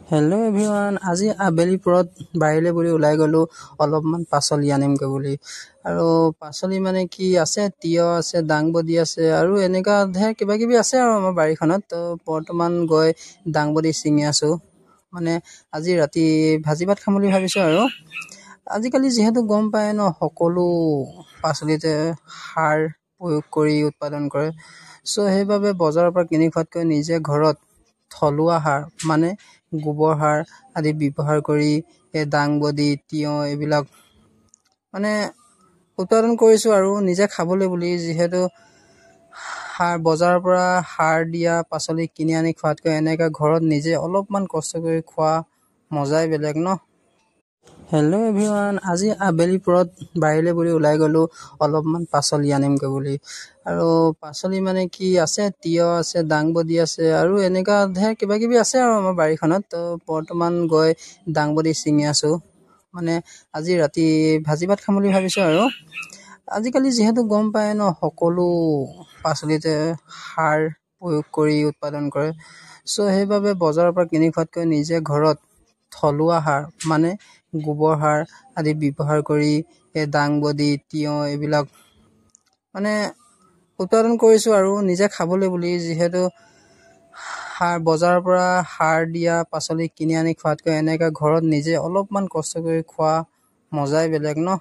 Hello' everyone, আজি আবেলি পৰত বাহিৰলৈ বুলি ওলাই গ'লোঁ অলপমান পাচলি আনিমগৈ বুলি। আৰু পাচলি মানে কি আছে, তিয়ঁহ আছে, দাংবডি আছে আৰু এনেকুৱা ধেৰ কিবা কিবি আছে আৰু আমাৰ বাৰীখনত। তো বৰ্তমান গৈ দাংবডি ছিঙি আছোঁ। মানে আজি ৰাতি ভাজি ভাত খাম বুলি ভাবিছোঁ। আৰু আজিকালি যিহেতু গম পায় ন, সকলো পাচলিতে সাৰ প্ৰয়োগ কৰি উৎপাদন কৰে। চ' সেইবাবে বজাৰৰ পৰা কিনি খোৱাতকৈ নিজে ঘৰত থলুৱা সাৰ মানে গোবৰ সাৰ আদি ব্যৱহাৰ কৰি এই দাংবডি, তিয়ঁহ এইবিলাক মানে উৎপাদন কৰিছোঁ আৰু নিজে খাবলৈ বুলি। যিহেতু বজাৰৰ পৰা সাৰ দিয়া পাচলি কিনি আনি খোৱাতকৈ এনেকৈ ঘৰত নিজে অলপমান কষ্ট কৰি খোৱা মজাই বেলেগ ন। হেল্ল' এভৰিৱান, আজি আবেলি পৰত বাহিৰলৈ বুলি ওলাই গ'লোঁ অলপমান পাচলি আনিমগৈ বুলি। আৰু পাচলি মানে কি আছে, তিয়ঁহ আছে, দাংবডি আছে আৰু এনেকুৱা ধেৰ কিবা কিবি আছে আৰু আমাৰ বাৰীখনত। তো বৰ্তমান গৈ দাংবডি ছিঙি আছোঁ। মানে আজি ৰাতি ভাজি ভাত খাম বুলি ভাবিছোঁ। আৰু আজিকালি যিহেতু গম পায় ন, সকলো পাচলিতে সাৰ প্ৰয়োগ কৰি উৎপাদন কৰে। চ' সেইবাবে বজাৰৰ পৰা কিনি খোৱাতকৈ নিজে ঘৰত থলুৱা সাৰ মানে গোবৰ সাৰ আদি ব্যৱহাৰ কৰি এই দাংবডি, তিয়ঁহ এইবিলাক মানে উৎপাদন কৰিছোঁ আৰু নিজে খাবলৈ বুলি। যিহেতু বজাৰৰ পৰা সাৰ দিয়া পাচলি কিনি আনি খোৱাতকৈ এনেকৈ ঘৰত নিজে অলপমান কষ্ট কৰি খোৱা মজাই বেলেগ ন।